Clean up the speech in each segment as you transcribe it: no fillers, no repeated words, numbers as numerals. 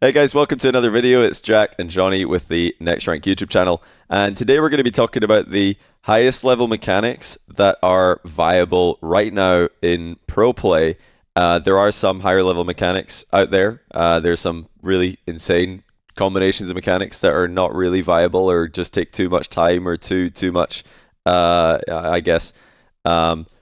Hey guys, welcome to another video. It's Jack and Johnny with the Next Rank YouTube channel. And today we're going to be talking about the highest level mechanics that are viable right now in pro play. There are some higher level mechanics out there. There's some really insane combinations of mechanics that are not really viable or just take too much time or too much, I guess,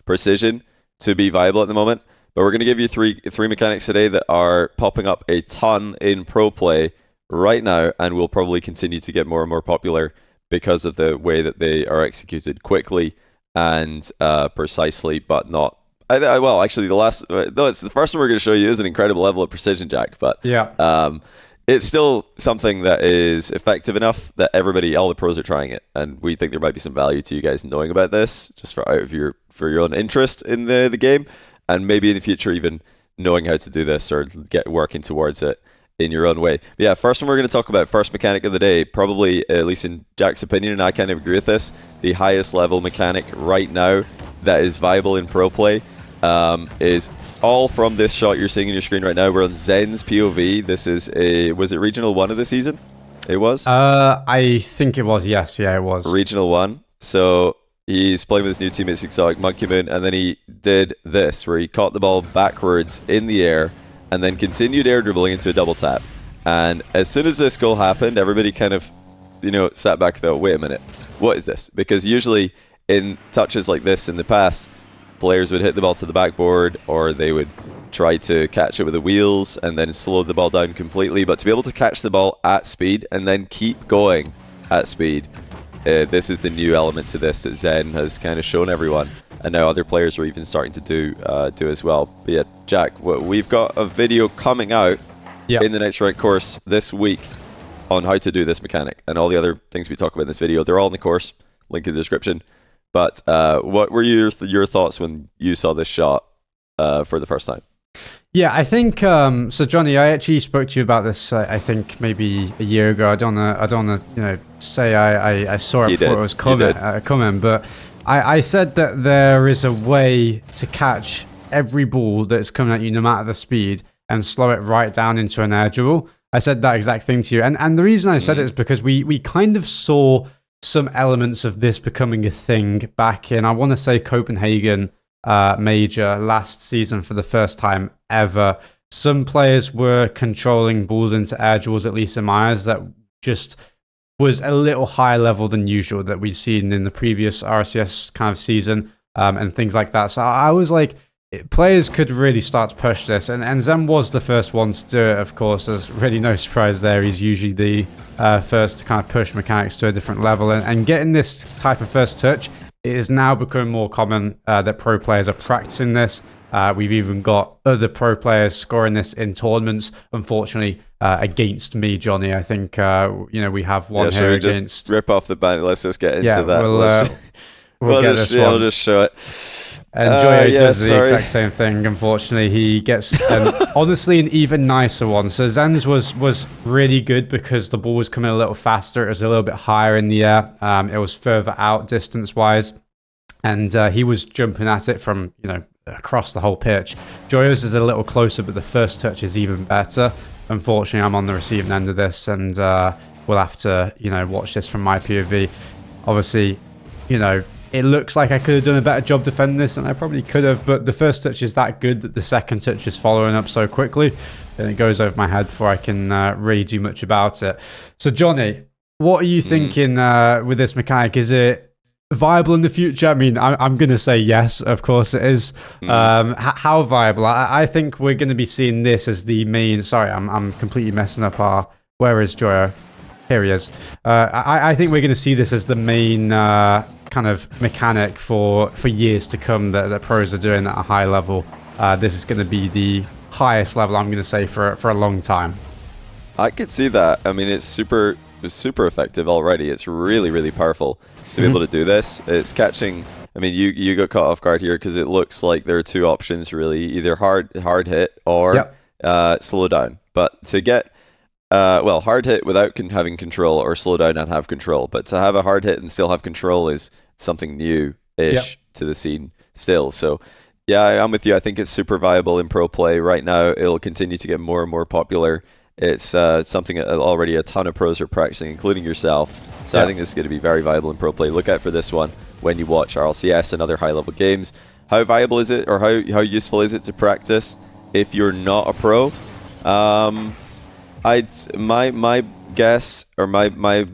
precision to be viable at the moment. But we're going to give you three mechanics today that are popping up a ton in pro play right now and will probably continue to get more and more popular because of the way that they are executed quickly and precisely, but not... well, actually, the first one we're going to show you is an incredible level of precision, Jack, but Yeah. it's still something that is effective enough that all the pros are trying it, and we think there might be some value to you guys knowing about this, just for your own interest in the game. And maybe in the future, even knowing how to do this or working towards it in your own way. But yeah, first one we're going to talk about, first mechanic of the day, probably, at least in Jack's opinion, and I kind of agree with this, the highest level mechanic right now that is viable in pro play is all from this shot you're seeing on your screen right now. We're on Zen's POV. This is was it Regional 1 of the season? It was? I think it was, yes. Yeah, it was. Regional 1. So... he's playing with his new teammates, Exotic Monkey Moon, and then he did this, where he caught the ball backwards in the air, and then continued air dribbling into a double tap. And as soon as this goal happened, everybody kind of, sat back though, wait a minute, what is this? Because usually in touches like this in the past, players would hit the ball to the backboard, or they would try to catch it with the wheels, and then slow the ball down completely. But to be able to catch the ball at speed, and then keep going at speed, this is the new element to this that Zen has kind of shown everyone, and now other players are even starting to do as well. But yeah, Jack, we've got a video coming out in the Next Rank course this week on how to do this mechanic, and all the other things we talk about in this video. They're all in the course, link in the description. But what were your thoughts when you saw this shot for the first time? Yeah, I think so. Johnny, I actually spoke to you about this. I think maybe a year ago. I don't wanna, say I saw it before it was coming. But I said that there is a way to catch every ball that's coming at you, no matter the speed, and slow it right down into an air dribble. I said that exact thing to you, and the reason I said it is because we kind of saw some elements of this becoming a thing back in, I want to say, Copenhagen Major last season for the first time ever. Some players were controlling balls into air dribbles, at least in my eyes, that just was a little higher level than usual that we'd seen in the previous RLCS kind of season, and things like that. So I was like, players could really start to push this, and Zen was the first one to do it, of course. There's really no surprise there. He's usually the first to kind of push mechanics to a different level, and getting this type of first touch, it is now becoming more common that pro players are practicing this. We've even got other pro players scoring this in tournaments. Unfortunately, against me, Johnny. I think we have one here against. Just rip off the band. Let's just get into that. We'll just show it. And Joyo does the exact same thing. Unfortunately, he gets honestly an even nicer one. So Zen's was really good because the ball was coming a little faster. It was a little bit higher in the air. It was further out distance-wise, and he was jumping at it from across the whole pitch. Joyo's is a little closer, but the first touch is even better. Unfortunately, I'm on the receiving end of this, and we'll have to watch this from my POV. Obviously, it looks like I could have done a better job defending this, and I probably could have, but the first touch is that good that the second touch is following up so quickly, and it goes over my head before I can really do much about it. So, Johnny, what are you thinking with this mechanic? Is it viable in the future? I mean, I'm going to say yes, of course it is. How viable? I think we're going to be seeing this as the main... Sorry, I'm completely messing up our... Where is Joyo? Here he is. I think we're going to see this as the main... kind of mechanic for years to come that pros are doing at a high level. This is going to be the highest level, I'm going to say, for a long time. I could see that. I mean, it's super effective already. It's really, really powerful to be able to do this. It's catching... I mean, you got caught off guard here because it looks like there are two options, really. Either hard hit or slow down. But to get... hard hit without having control, or slow down and have control. But to have a hard hit and still have control is something new-ish to the scene still. So, yeah, I'm with you. I think it's super viable in pro play right now. It'll continue to get more and more popular It's something that already a ton of pros are practicing, including yourself. So I think this is going to be very viable in pro play. Look out for this one when you watch RLCS and other high-level games. How viable is it, or how useful is it to practice if you're not a pro? My guess, or my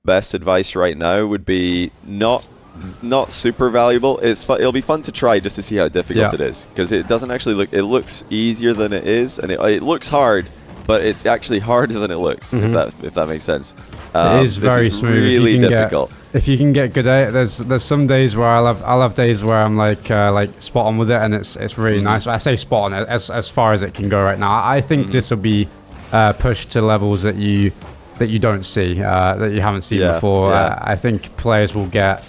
best advice right now would be not super valuable. It'll be fun to try just to see how difficult it is, because it doesn't actually look. It looks easier than it is, and it looks hard, but it's actually harder than it looks. If that makes sense. It is very smooth. Really difficult. If you can get good at it, there's some days where I'll have days where I'm like spot on with it, and it's really nice. I say spot on as far as it can go right now. I think this will be pushed to levels that you don't see, that you haven't seen before. I think players will get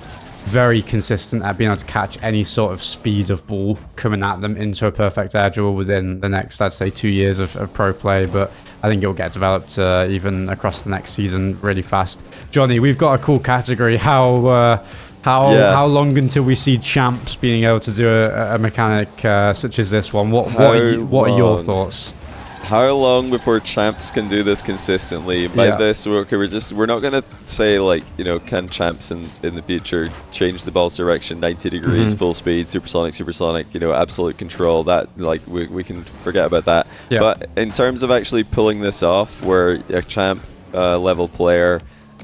very consistent at being able to catch any sort of speed of ball coming at them into a perfect air dribble within the next, I'd say, 2 years of pro play. But I think it'll get developed even across the next season really fast. Johnny, we've got a cool category. How long until we see champs being able to do a mechanic such as this one? What are your thoughts? How long before champs can do this consistently? By this, we're not gonna say like, can champs in the future change the ball's direction 90 degrees, full speed, supersonic, absolute control. That like we can forget about that. Yeah. But in terms of actually pulling this off, where a champ level player,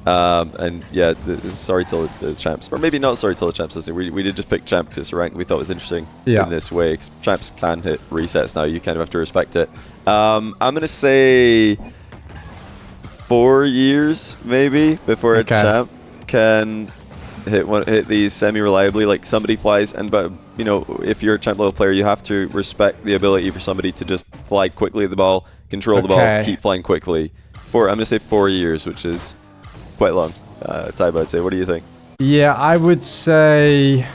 sorry to the champs, or maybe not sorry to the champs listening. We did just pick champ because it's a rank we thought was interesting in this way. 'Cause champs can hit resets now. You kind of have to respect it. I'm gonna say 4 years maybe before a champ can hit these semi-reliably. Like somebody flies, but if you're a champ level player, you have to respect the ability for somebody to just fly quickly at the ball, control the ball, keep flying quickly. I'm gonna say 4 years, which is quite long. Taiba, I'd say. What do you think? Yeah, I would say.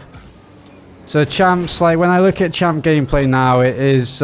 So champs, like when I look at champ gameplay now, it is.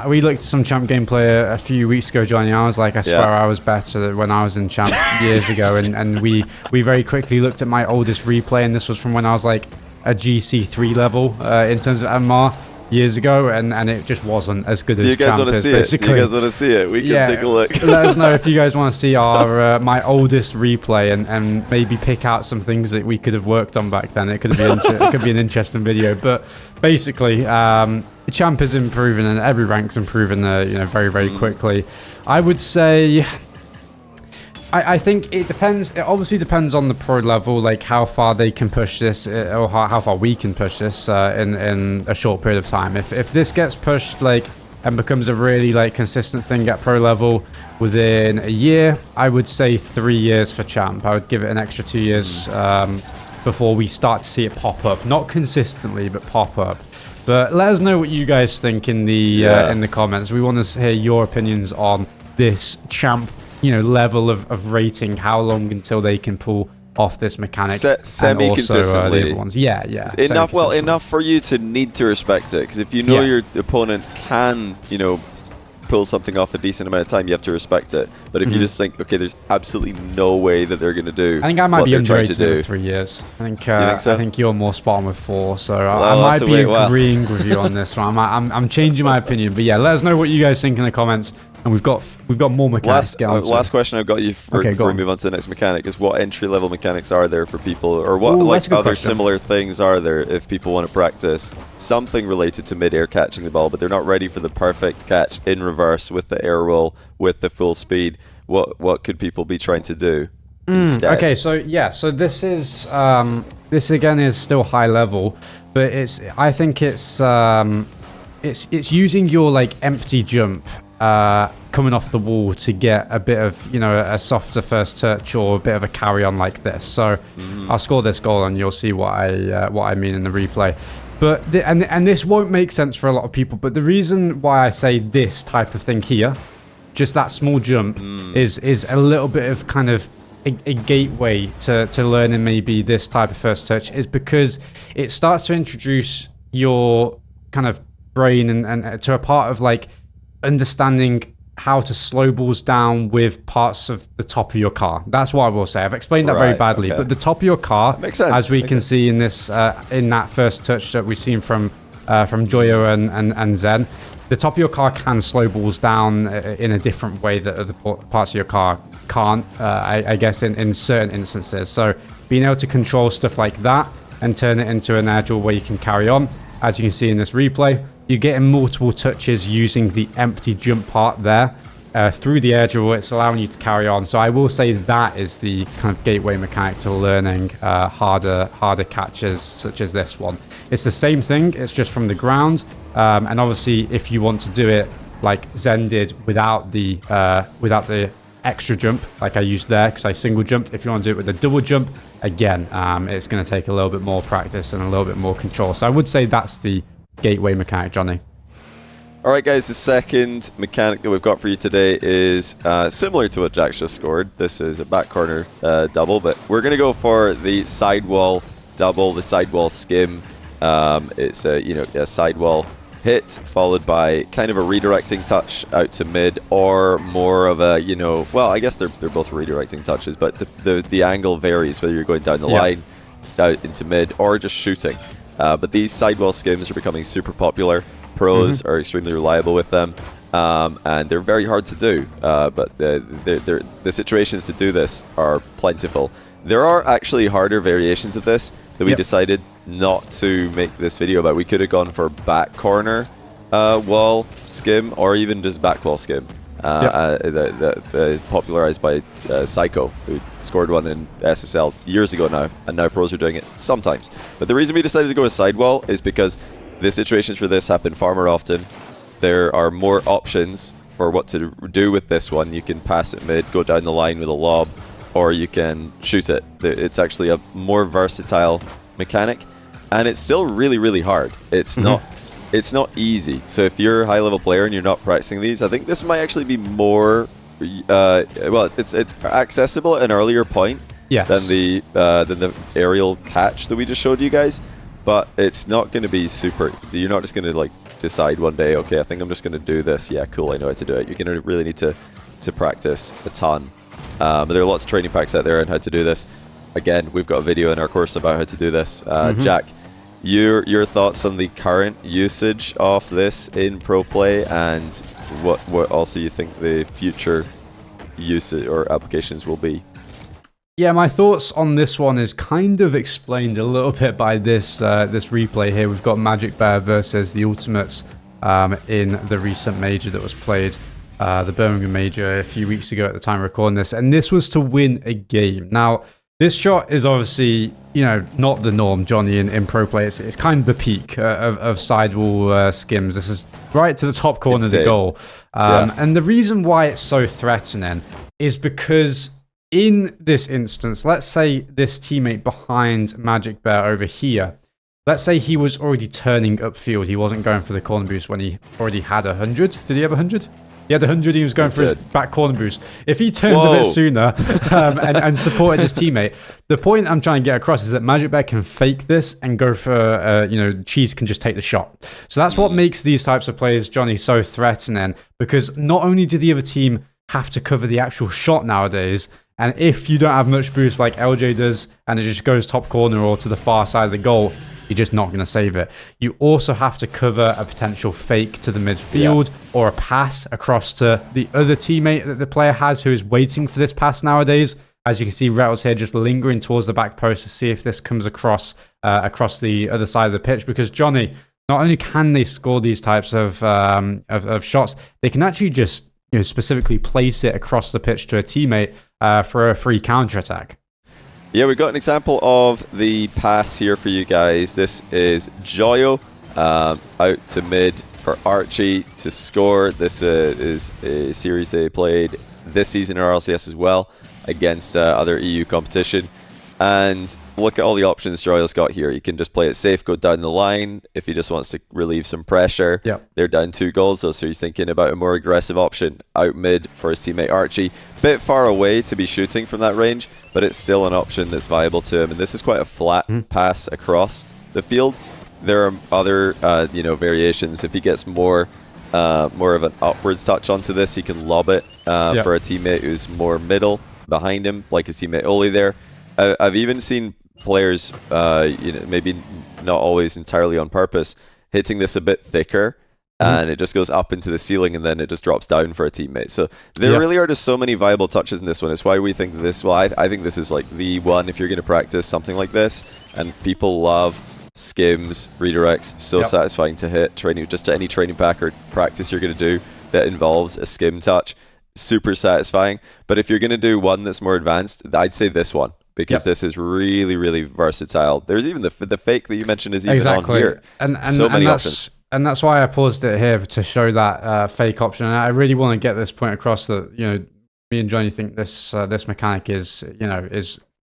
We looked at some champ gameplay a few weeks ago, Johnny. I was like, I swear I was better when I was in champ years ago, and we very quickly looked at my oldest replay, and this was from when I was like a GC3 level in terms of MR years ago, and it just wasn't as good as champ. Do you guys want to see it? Do you guys want to see it? We can take a look. Let us know if you guys want to see our my oldest replay, and maybe pick out some things that we could have worked on back then. It could be an interesting video. But basically, champ is improving, and every rank's improving very quickly. I would say. I think it depends. It obviously depends on the pro level, like how far they can push this, or how far we can push this in a short period of time. If this gets pushed and becomes a really consistent thing at pro level within a year, I would say 3 years for champ. I would give it an extra 2 years before we start to see it pop up, not consistently, but pop up. But let us know what you guys think in the comments. We want to hear your opinions on this champ level of rating. How long until they can pull off this mechanic? Semi-consistently. Enough for you to need to respect it. Because if you know your opponent can, pull something off a decent amount of time, you have to respect it. But if you just think, okay, there's absolutely no way that they're going to do. I think I might be underrated for 3 years. I think you're more spot on with 4. So I might be agreeing with you on this one. I'm changing my opinion. But yeah, let us know what you guys think in the comments. And we've got more mechanics to get on to. Last question I've got you before we move on to the next mechanic is, what entry-level mechanics are there for people, or what other similar things are there if people want to practice something related to mid-air catching the ball, but they're not ready for the perfect catch in reverse with the air roll, with the full speed? What could people be trying to do instead? Okay, so this is this again is still high level, but I think it's using your empty jump coming off the wall to get a bit of a softer first touch or a bit of a carry on like this. So I'll score this goal and you'll see what I mean in the replay. But and this won't make sense for a lot of people, but the reason why I say this type of thing here, just that small jump, is a little bit of kind of a gateway to learning maybe this type of first touch, is because it starts to introduce your kind of brain and to a part of understanding how to slow balls down with parts of the top of your car. That's what I will say. I've explained that very badly, but the top of your car, as we can see in this in that first touch that we've seen from Joyo and Zen, the top of your car can slow balls down in a different way that other parts of your car can't, I guess, in certain instances. So being able to control stuff like that and turn it into an air dribble where you can carry on, as you can see in this replay, you're getting multiple touches using the empty jump part there. Through the air dribble, it's allowing you to carry on. So I will say that is the kind of gateway mechanic to learning harder catches such as this one. It's the same thing, it's just from the ground. And obviously, if you want to do it like Zen did without the extra jump, like I used there, because I single jumped. If you want to do it with a double jump, again, it's going to take a little bit more practice and a little bit more control. So I would say that's the gateway mechanic, Johnny. All right, guys, the second mechanic that we've got for you today is similar to what Jack's just scored. This is a back corner double, but we're going to go for the sidewall double, the sidewall skim. It's a sidewall hit followed by kind of a redirecting touch out to mid, or more of a, well, I guess they're both redirecting touches, but the angle varies whether you're going down the line, out into mid, or just shooting. But these sidewall skims are becoming super popular. Pros are extremely reliable with them, and they're very hard to do, but the situations to do this are plentiful. There are actually harder variations of this that we decided not to make this video about. We could have gone for back corner wall skim, or even just back wall skim, popularized by Psycho, who scored one in SSL years ago now, and now pros are doing it sometimes. But the reason we decided to go with sidewall is because the situations for this happen far more often. There are more options for what to do with this one. You can pass it mid, go down the line with a lob, or you can shoot it. It's actually a more versatile mechanic, and it's still really, really hard. It's not easy. So if you're a high-level player and you're not practicing these, I think this might actually be more well, it's accessible at an earlier point than the aerial catch that we just showed you guys. But it's not going to be super. You're not just going to like decide one day, okay, I think I'm just going to do this. Yeah, cool, I know how to do it. You're going to really need to practice a ton. But there are lots of training packs out there on how to do this. Again, we've got a video in our course about how to do this. Jack, your thoughts on the current usage of this in pro play, and what also you think the future usage or applications will be? Yeah, my thoughts on this one is kind of explained a little bit by this this replay here. We've got Magic Bear versus the Ultimates in the recent major that was played, the Birmingham major, a few weeks ago at the time of recording this, and this was to win a game. Now, this shot is obviously, not the norm, Johnny, in pro play. It's kind of the peak of sidewall skims. This is right to the top corner of the goal. And the reason why it's so threatening is because in this instance, let's say this teammate behind Magic Bear over here, let's say he was already turning upfield. He wasn't going for the corner boost when he already had 100. Did he have 100? He had 100. He was going for his back corner boost. If he turns a bit sooner and supported his teammate, the point I'm trying to get across is that Magic Bear can fake this and go for, Cheese can just take the shot. So that's what makes these types of plays, Johnny, so threatening, because not only do the other team have to cover the actual shot nowadays, and if you don't have much boost like LJ does, and it just goes top corner or to the far side of the goal, you're just not going to save it. You also have to cover a potential fake to the midfield or a pass across to the other teammate that the player has who is waiting for this pass nowadays. As you can see, Rettles here just lingering towards the back post to see if this comes across the other side of the pitch. Because, Johnny, not only can they score these types of shots, they can actually just specifically place it across the pitch to a teammate for a free counter-attack. Yeah, we've got an example of the pass here for you guys. This is Joyo out to mid for Archie to score. This is a series they played this season in RLCS as well against other EU competition. And look at all the options Joyo's got here. You can just play it safe, go down the line if he just wants to relieve some pressure. They're down 2 goals though, so he's thinking about a more aggressive option out mid for his teammate Archie. Bit far away to be shooting from that range, but it's still an option that's viable to him. And this is quite a flat pass across the field. There are other variations. If he gets more of an upwards touch onto this, he can lob it for a teammate who's more middle behind him, like his teammate Oli there. I've even seen players, maybe not always entirely on purpose, hitting this a bit thicker and it just goes up into the ceiling and then it just drops down for a teammate. So there really are just so many viable touches in this one. It's why we think this, well, I think this is like the one if you're going to practice something like this, and people love skims, redirects, so satisfying to hit. Training, just any training pack or practice you're going to do that involves a skim touch, super satisfying. But if you're going to do one that's more advanced, I'd say this one, because this is really, really versatile. There's even the fake that you mentioned is even on here. And so many options. And that's why I paused it here to show that fake option. And I really want to get this point across that, you know, me and Johnny think this mechanic is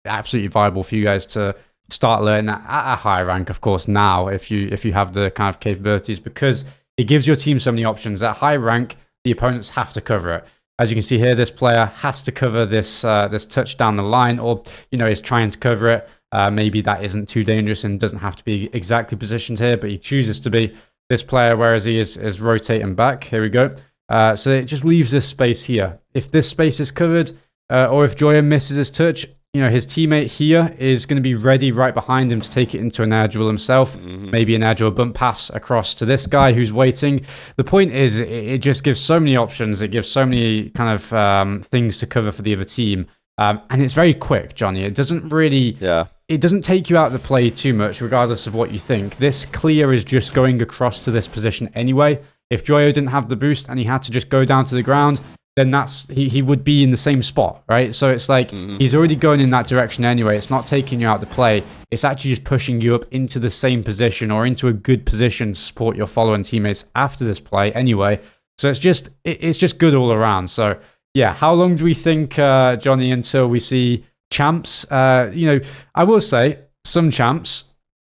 absolutely viable for you guys to start learning that at a high rank, of course, now if you have the kind of capabilities, because it gives your team so many options. At high rank, the opponents have to cover it. As you can see here, this player has to cover this touch down the line, or is trying to cover it. Maybe that isn't too dangerous and doesn't have to be exactly positioned here, but he chooses to be. This player, whereas he is rotating back. Here we go. So it just leaves this space here. If this space is covered, or if Joya misses his touch, his teammate here is going to be ready right behind him to take it into an air dribble himself. Maybe an air dribble bump pass across to this guy who's waiting. The point is, it just gives so many options. It gives so many kind of things to cover for the other team. And it's very quick, Johnny. It doesn't really... It doesn't take you out of the play too much, regardless of what you think. This clear is just going across to this position anyway. If Joyo didn't have the boost and he had to just go down to the ground, then he would be in the same spot, right? So it's like he's already going in that direction anyway. It's not taking you out of the play. It's actually just pushing you up into the same position or into a good position to support your following teammates after this play anyway. So it's just good all around. So yeah, how long do we think, Johnny, until we see champs? I will say some champs,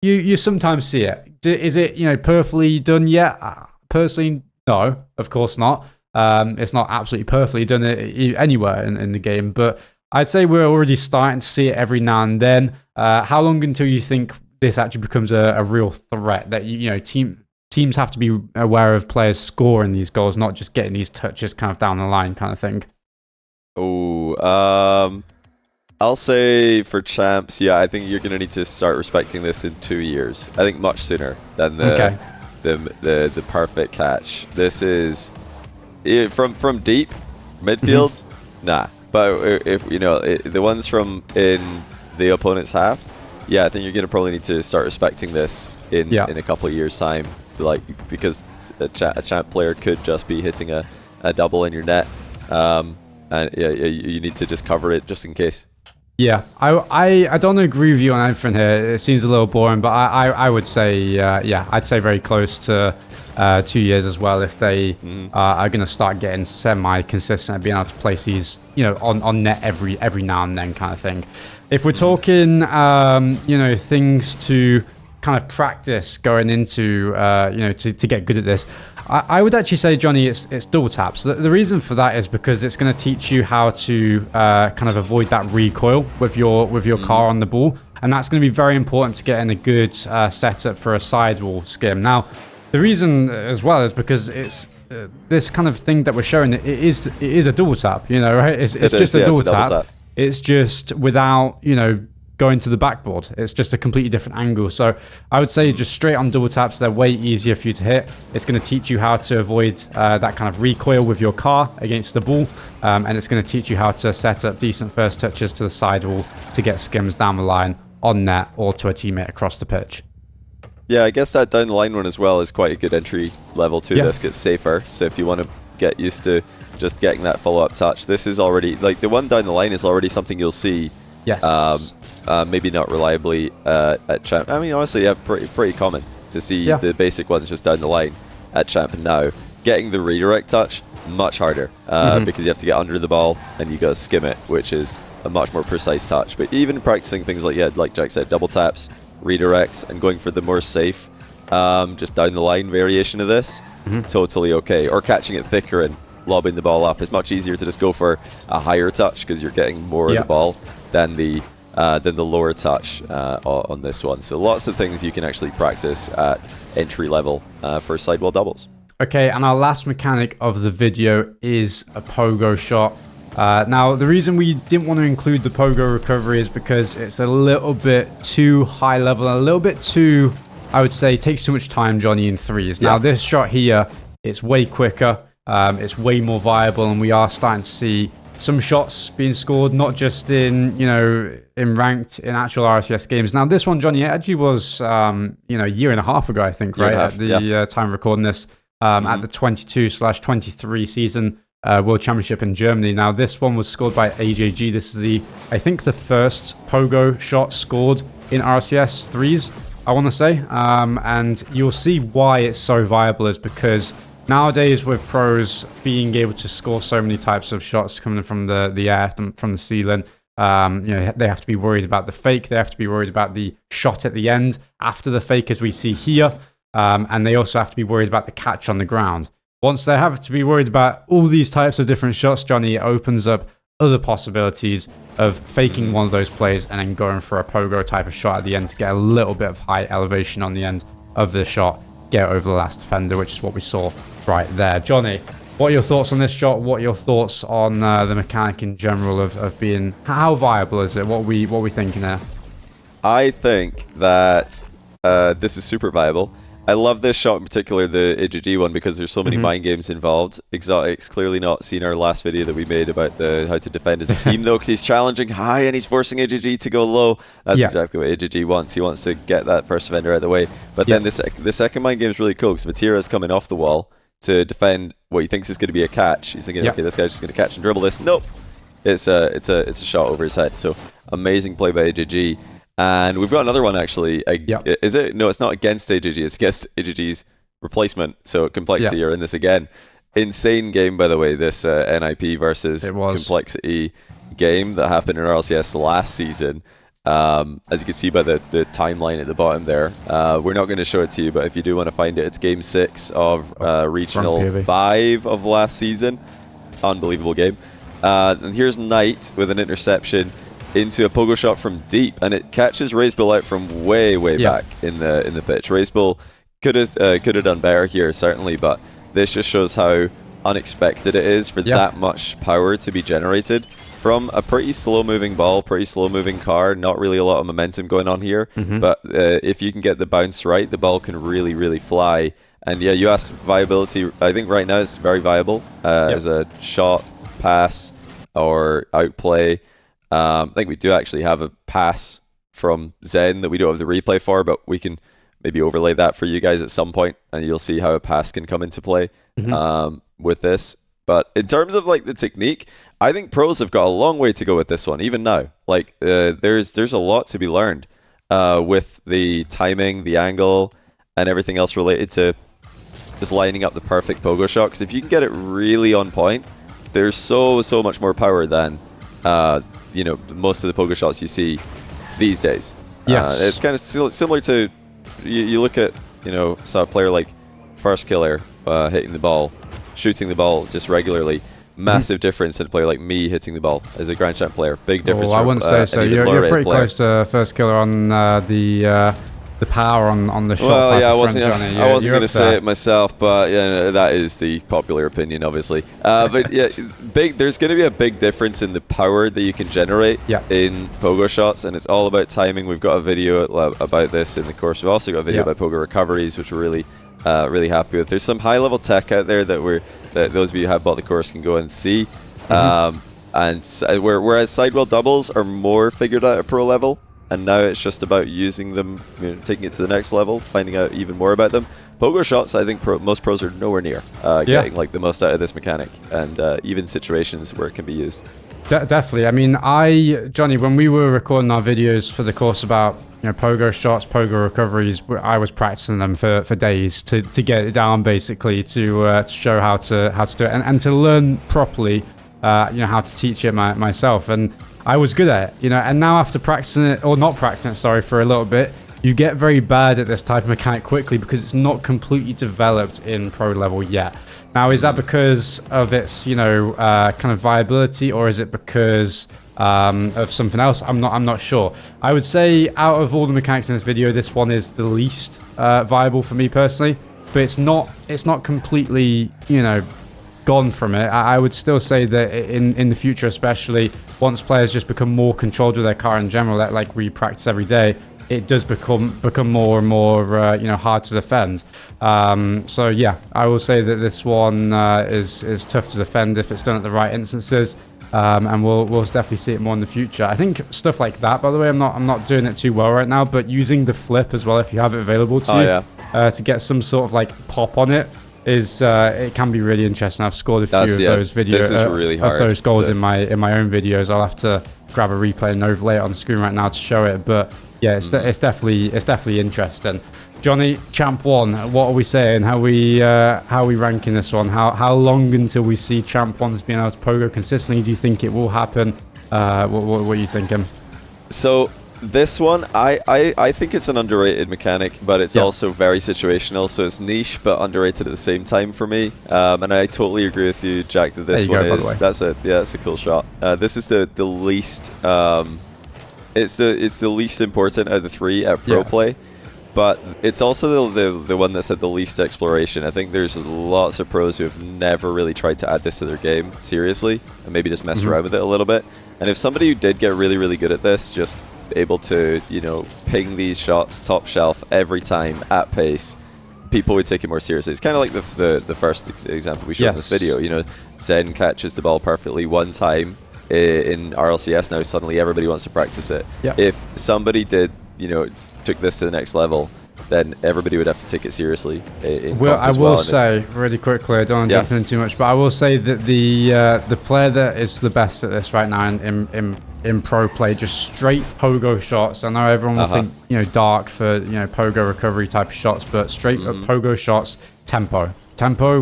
you sometimes see it. Is it perfectly done yet? Personally, no, of course not. It's not absolutely perfectly done anywhere in the game, but I'd say we're already starting to see it every now and then. How long until you think this actually becomes a real threat that teams have to be aware of players scoring these goals, not just getting these touches kind of down the line kind of thing? I'll say for champs, I think you're going to need to start respecting this in 2 years. I think much sooner than the perfect catch. This is from deep midfield, nah. But if the ones from in the opponent's half, I think you're going to probably need to start respecting this in a couple of years' time, because a champ player could just be hitting a double in your net, and you need to just cover it just in case. Yeah, I don't agree with you on everything here. It seems a little boring, but I would say, I'd say very close to 2 years as well if they are going to start getting semi-consistent at being able to place these, on net every now and then kind of thing. If we're talking, things to kind of practice going into, to get good at this, I would actually say, Johnny, it's double taps. The reason for that is because it's going to teach you how to kind of avoid that recoil with your car on the ball, and that's going to be very important to get in a good setup for a sidewall skim. Now, the reason as well is because it's this kind of thing that we're showing. It is a double tap, right? It's just a double tap. It's just without going to the backboard. It's just a completely different angle. So I would say just straight on double taps, they're way easier for you to hit. It's going to teach you how to avoid that kind of recoil with your car against the ball, and it's going to teach you how to set up decent first touches to the sidewall to get skims down the line on net or to a teammate across the pitch. Yeah, I guess that down the line one as well is quite a good entry level to this. Gets safer. So if you want to get used to just getting that follow-up touch, this is already, the one down the line is already something you'll see. Yes. Maybe not reliably at champ. I mean, honestly, pretty common to see the basic ones just down the line at champ. And now getting the redirect touch, much harder because you have to get under the ball and you got to skim it, which is a much more precise touch. But even practicing things like Jack said, double taps, redirects, and going for the more safe, just down the line variation of this, totally okay. Or catching it thicker and lobbing the ball up. It's much easier to just go for a higher touch because you're getting more of the ball than the lower touch on this one. So lots of things you can actually practice at entry level for sidewall doubles. Okay, and our last mechanic of the video is a pogo shot. Now, the reason we didn't want to include the pogo recovery is because it's a little bit too high level, a little bit too I would say takes too much time, Johnny, in threes. Now, this shot here, it's way quicker. It's way more viable, and we are starting to see some shots being scored, not just in, in ranked, in actual RLCS games. Now, this one, Johnny, it actually was, a year and a half ago, I think, right? At the time of recording this, at the 22/23 season World Championship in Germany. Now, this one was scored by AJG. This is I think the first Pogo shot scored in RLCS threes, I want to say. And you'll see why it's so viable is because nowadays with pros being able to score so many types of shots coming from the air, from the ceiling, they have to be worried about the fake. They have to be worried about the shot at the end after the fake, as we see here. And they also have to be worried about the catch on the ground. Once they have to be worried about all these types of different shots, Johnny, it opens up other possibilities of faking one of those plays and then going for a pogo type of shot at the end to get a little bit of high elevation on the end of the shot, get over the last defender, which is what we saw right there. Johnny, what are your thoughts on this shot? What are your thoughts on the mechanic in general of being, how viable is it? What are we thinking there? I think that this is super viable. I love this shot in particular, the AGG one, because there's so many mind games involved. Exotic's clearly not seen our last video that we made about how to defend as a team, though, because he's challenging high and he's forcing AGG to go low. That's exactly what AGG wants. He wants to get that first defender out of the way. But then the second mind game is really cool, because Matira's coming off the wall to defend what he thinks is going to be a catch. He's thinking, okay, this guy's just going to catch and dribble this. Nope. It's a shot over his head. So amazing play by AGG. And we've got another one, actually. Is it? No, it's not against AGG. It's against AGG's replacement. So Complexity are in this again. Insane game, by the way, this NIP versus Complexity game that happened in RLCS last season. As you can see by the timeline at the bottom there. We're not going to show it to you, but if you do want to find it, it's Game 6 of Regional 5 of last season. Unbelievable game. And here's Knight with an interception into a pogo shot from deep, and it catches Razebull out from way back in the pitch. Razebull could have done better here, certainly, but this just shows how unexpected it is for that much power to be generated from a pretty slow moving ball, pretty slow moving car. Not really a lot of momentum going on here, but if you can get the bounce right, the ball can really fly. And yeah, you asked viability. I think right now it's very viable as a shot, pass, or outplay. I think we do actually have a pass from Zen that we don't have the replay for, but we can maybe overlay that for you guys at some point, and you'll see how a pass can come into play with this. But in terms of like the technique, I think pros have got a long way to go with this one, even now. Like there's a lot to be learned with the timing, the angle, and everything else related to just lining up the perfect pogo shot. Because if you can get it really on point, there's so much more power than most of the pogo shots you see these days. It's kind of similar to you look at a player like First Killer hitting the ball, shooting the ball just regularly. Massive difference in a player like me hitting the ball as a Grand Champ player. Big difference. I wouldn't say so. You're pretty close to First Killer on the power on the shot. Well, yeah, I wasn't going to say it myself, but that is the popular opinion, obviously. But yeah, there's going to be a big difference in the power that you can generate in pogo shots, and it's all about timing. We've got a video about this in the course. We've also got a video about pogo recoveries, which we're really happy with. There's some high-level tech out there that those of you who have bought the course can go and see. And whereas sidewall doubles are more figured out at pro level, and now it's just about using them, taking it to the next level, finding out even more about them. Pogo shots, I think most pros are nowhere near getting like the most out of this mechanic, and even situations where it can be used. Definitely. I mean, Johnny, when we were recording our videos for the course about pogo shots, pogo recoveries, I was practicing them for days to get it down, basically to show how to do it and to learn properly, how to teach it myself. And I was good at it, and now after practicing it, or not practicing it, sorry, for a little bit, you get very bad at this type of mechanic quickly because it's not completely developed in pro level yet. Now, is that because of its, kind of viability, or is it because of something else? I'm not sure. I would say out of all the mechanics in this video, this one is the least viable for me personally, but it's not completely, gone from it. I would still say that in the future, especially once players just become more controlled with their car in general, like we practice every day, it does become more and more hard to defend. So yeah, I will say that this one is tough to defend if it's done at the right instances. And we'll definitely see it more in the future. I think stuff like that, by the way, I'm not doing it too well right now, but using the flip as well, if you have it available to you, to get some sort of like pop on it, is it can be really interesting. I've scored a few of those videos. This is really hard of those goals in my own videos. I'll have to grab a replay and overlay it on the screen right now to show it. But yeah, it's definitely interesting. Johnny, Champ 1, what are we saying? How are we ranking this one? How long until we see Champ 1's being able to pogo consistently? Do you think it will happen? What are you thinking? So this one, I think it's an underrated mechanic, but it's also very situational. So it's niche but underrated at the same time for me. And I totally agree with you, Jack, that this one is that's a cool shot. This is the least it's the least important of the three at pro play. But it's also the one that's had the least exploration. I think there's lots of pros who have never really tried to add this to their game seriously, and maybe just messed around with it a little bit. And if somebody who did get really, really good at this, just able to, ping these shots top shelf every time at pace, people would take it more seriously. It's kind of like the first example we showed in this video. Zen catches the ball perfectly one time in RLCS. Now suddenly everybody wants to practice it. If somebody did, took this to the next level, then everybody would have to take it seriously. I will say really quickly, I don't want to jump in too much, but I will say that the player that is the best at this right now in pro play, just straight pogo shots. I know everyone will think dark for pogo recovery type of shots, but straight up pogo shots, tempo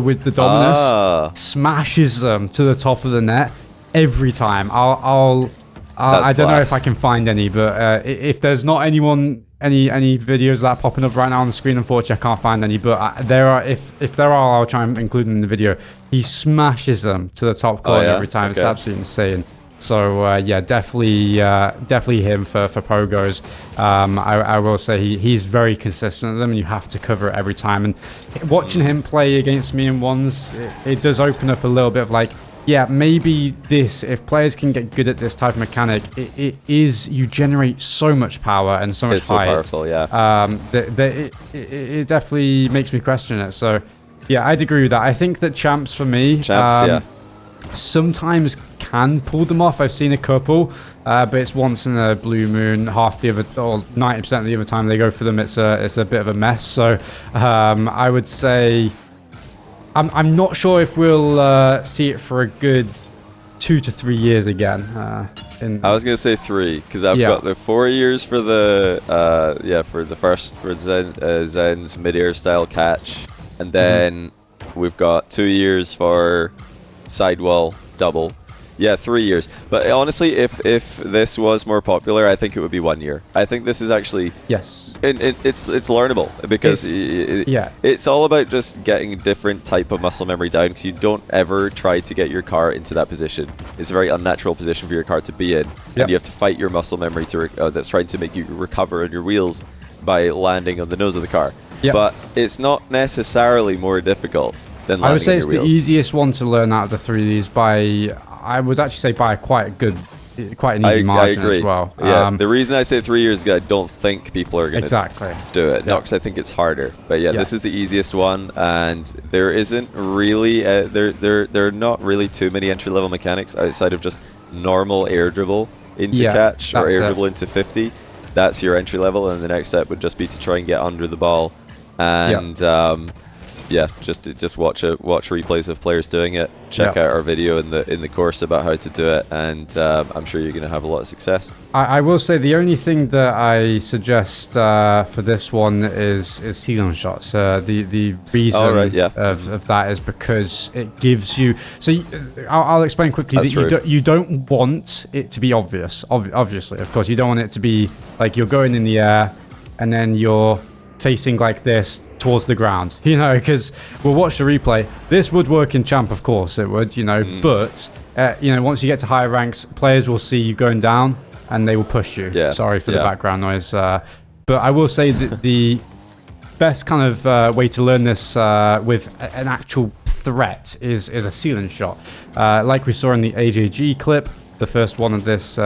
with the Dominus smashes them to the top of the net every time. I don't know if I can find any, but if there's not any videos that are popping up right now on the screen, unfortunately I can't find any, but there are. If there are, I'll try and include them in the video. He smashes them to the top corner every time. It's absolutely insane. So yeah, definitely him for pogos. I will say he's very consistent at them, and you have to cover it every time. And watching him play against me in ones, it does open up a little bit of like, yeah, maybe this, if players can get good at this type of mechanic, you generate so much power and so much fight. It's so powerful, it definitely makes me question it. So, yeah, I'd agree with that. I think that champs for me, sometimes can pull them off. I've seen a couple, but it's once in a blue moon. Half the other, or 90% of the other time they go for them, it's a bit of a mess. So, I would say, I'm not sure if we'll see it for a good 2 to 3 years again. I was gonna say 3 because I've got the 4 years for the for Zen's mid-air style catch, and then we've got 2 years for sidewall double. Yeah, 3 years. But honestly, if this was more popular, I think it would be 1 year. I think this is actually it's learnable because it's all about just getting a different type of muscle memory down, because you don't ever try to get your car into that position. It's a very unnatural position for your car to be in, and you have to fight your muscle memory to that's trying to make you recover on your wheels by landing on the nose of the car. But it's not necessarily more difficult than landing on your wheels. I would say it's the easiest one to learn out of the 3 of these by, I would actually say, by quite an easy margin as well. Yeah, the reason I say 3 years is I don't think people are going to do it. Not because I think it's harder. But this is the easiest one, and there isn't really there are not really too many entry-level mechanics outside of just normal air dribble into catch or air dribble into 50. That's your entry level, and the next step would just be to try and get under the ball, and just watch replays of players doing it. Check out our video in the course about how to do it, and I'm sure you're going to have a lot of success. I will say the only thing that I suggest for this one is ceiling shots. The reason of that is because it gives you. So I'll explain quickly that you don't want it to be obvious. Obviously, of course, you don't want it to be like you're going in the air and then you're facing like this towards the ground, because we'll watch the replay. This would work in champ, of course it would, but once you get to higher ranks, players will see you going down and they will push you. Sorry for the background noise, but I will say that the best kind of way to learn this with an actual threat is a ceiling shot, like we saw in the AJG clip, the first one of this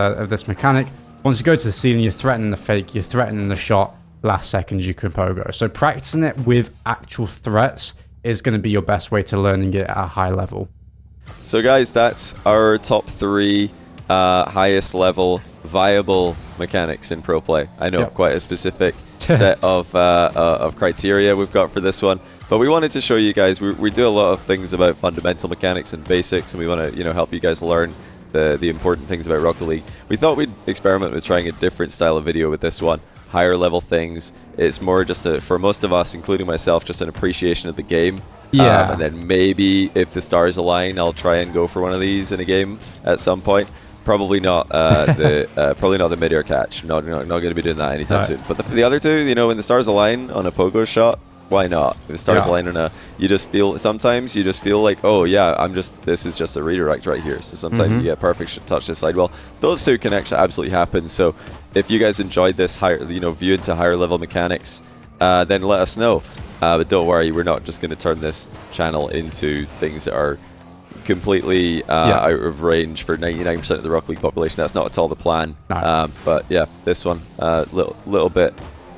mechanic. Once you go to the ceiling, you're threatening the fake, you're threatening the shot. Last second, you can pogo. So practicing it with actual threats is going to be your best way to learning it at a high level. So guys, that's our top 3 highest level viable mechanics in pro play. I know, quite a specific set of criteria we've got for this one, but we wanted to show you guys, we do a lot of things about fundamental mechanics and basics, and we want to help you guys learn the important things about Rocket League. We thought we'd experiment with trying a different style of video with this one. Higher level things. It's more just for most of us, including myself, just an appreciation of the game. And then maybe if the stars align, I'll try and go for one of these in a game at some point. Probably not probably not the mid-air catch. Not going to be doing that anytime soon. But the other two, when the stars align on a pogo shot, why not? If the stars align on sometimes you just feel like, oh yeah, this is just a redirect right here. So sometimes you get perfect touch to sidewall. Those two can actually absolutely happen. So if you guys enjoyed this view into higher level mechanics, then let us know. But don't worry, we're not just going to turn this channel into things that are completely out of range for 99% of the Rocket League population. That's not at all the plan. No. But yeah, this one, little bit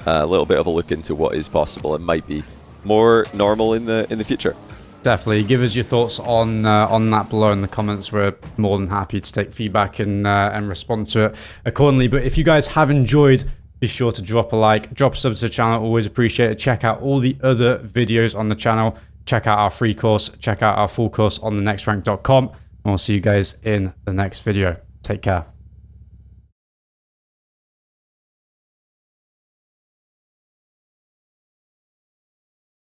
of a look into what is possible and might be more normal in the future. Definitely. Give us your thoughts on that below in the comments. We're more than happy to take feedback and respond to it accordingly. But if you guys have enjoyed, be sure to drop a like, drop a sub to the channel. Always appreciate it. Check out all the other videos on the channel. Check out our free course. Check out our full course on thenextrank.com. And we'll see you guys in the next video. Take care.